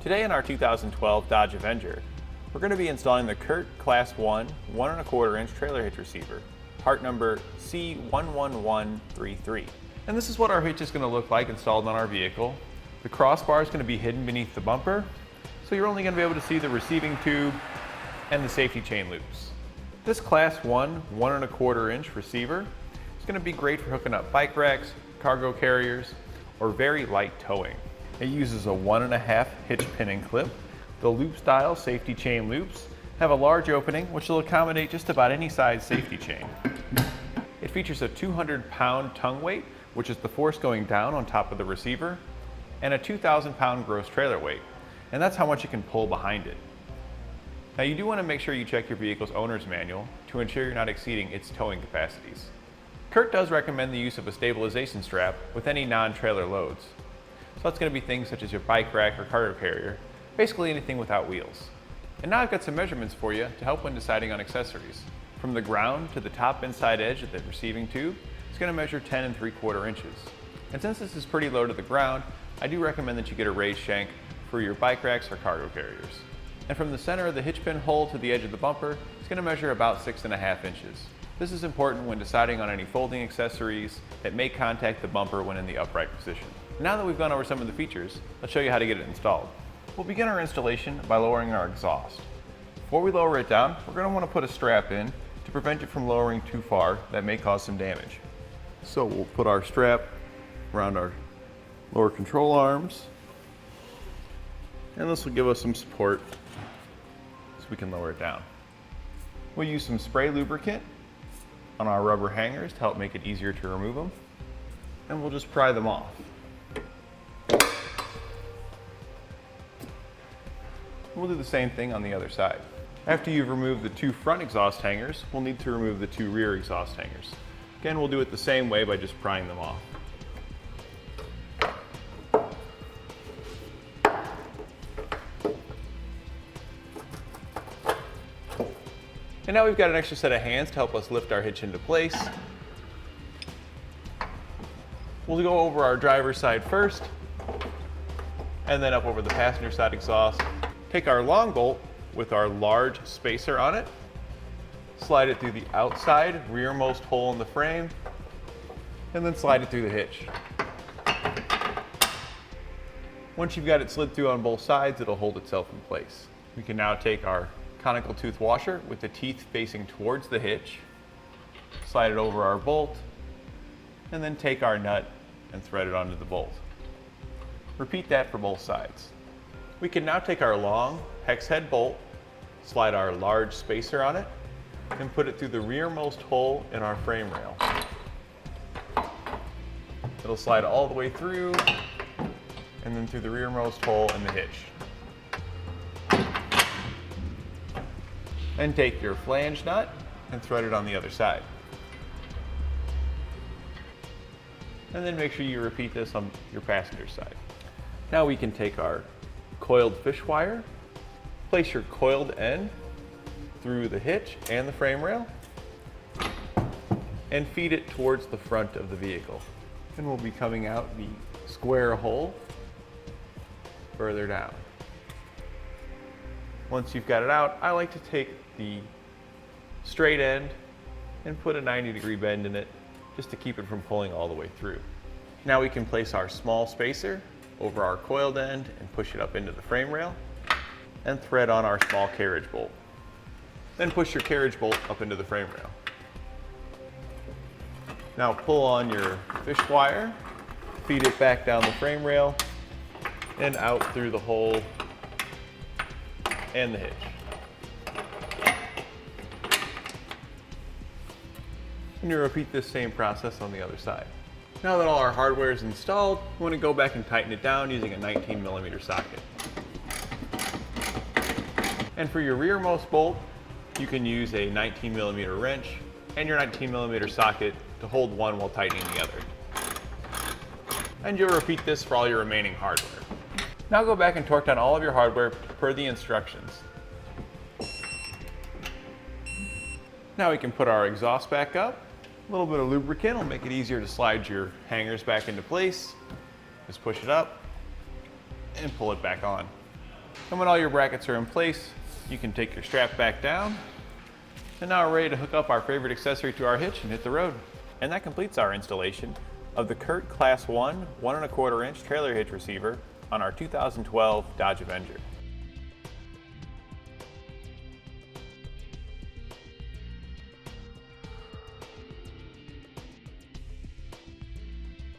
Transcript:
Today in our 2012 Dodge Avenger, we're going to be installing the CURT Class One 1 1/4 inch trailer hitch receiver, part number C11133. And this is what our hitch is going to look like installed on our vehicle. The crossbar is going to be hidden beneath the bumper, so you're only going to be able to see the receiving tube and the safety chain loops. This Class 1 1 1/4 inch receiver is going to be great for hooking up bike racks, cargo carriers, or very light towing. It uses a 1.5 hitch pin and clip. The loop-style safety chain loops have a large opening which will accommodate just about any size safety chain. It features a 200-pound tongue weight, which is the force going down on top of the receiver, and a 2,000-pound gross trailer weight, and that's how much you can pull behind it. Now you do want to make sure you check your vehicle's owner's manual to ensure you're not exceeding its towing capacities. CURT does recommend the use of a stabilization strap with any non-trailer loads. So that's going to be things such as your bike rack or cargo carrier, basically anything without wheels. And now I've got some measurements for you to help when deciding on accessories. From the ground to the top inside edge of the receiving tube, it's going to measure 10 3/4 inches. And since this is pretty low to the ground, I do recommend that you get a raised shank for your bike racks or cargo carriers. And from the center of the hitch pin hole to the edge of the bumper, it's going to measure about 6.5 inches. This is important when deciding on any folding accessories that may contact the bumper when in the upright position. Now that we've gone over some of the features, let's show you how to get it installed. We'll begin our installation by lowering our exhaust. Before we lower it down, we're going to want to put a strap in to prevent it from lowering too far. That may cause some damage. So we'll put our strap around our lower control arms, and this will give us some support so we can lower it down. We'll use some spray lubricant on our rubber hangers to help make it easier to remove them, and we'll just pry them off. We'll do the same thing on the other side. After you've removed the 2 front exhaust hangers, we'll need to remove the 2 rear exhaust hangers. Again, we'll do it the same way by just prying them off. And now we've got an extra set of hands to help us lift our hitch into place. We'll go over our driver's side first, and then up over the passenger side exhaust. Take our long bolt with our large spacer on it, slide it through the outside rearmost hole in the frame, and then slide it through the hitch. Once you've got it slid through on both sides, it'll hold itself in place. We can now take our conical tooth washer with the teeth facing towards the hitch, slide it over our bolt, and then take our nut and thread it onto the bolt. Repeat that for both sides. We can now take our long hex head bolt, slide our large spacer on it, and put it through the rearmost hole in our frame rail. It'll slide all the way through, and then through the rearmost hole in the hitch. Then take your flange nut and thread it on the other side. And then make sure you repeat this on your passenger side. Now we can take our coiled fish wire, place your coiled end through the hitch and the frame rail, and feed it towards the front of the vehicle. And we'll be coming out the square hole further down. Once you've got it out, I like to take the straight end and put a 90-degree bend in it just to keep it from pulling all the way through. Now we can place our small spacer over our coiled end and push it up into the frame rail and thread on our small carriage bolt. Then push your carriage bolt up into the frame rail. Now pull on your fish wire, feed it back down the frame rail and out through the hole and the hitch. And you repeat this same process on the other side. Now that all our hardware is installed, we want to go back and tighten it down using a 19mm socket. And for your rearmost bolt, you can use a 19mm wrench and your 19mm socket to hold one while tightening the other. And you'll repeat this for all your remaining hardware. Now go back and torque down all of your hardware per the instructions. Now we can put our exhaust back up. A little bit of lubricant will make it easier to slide your hangers back into place. Just push it up and pull it back on. And when all your brackets are in place, you can take your strap back down. And now we're ready to hook up our favorite accessory to our hitch and hit the road. And that completes our installation of the CURT Class One 1 1/4 inch trailer hitch receiver on our 2012 Dodge Avenger.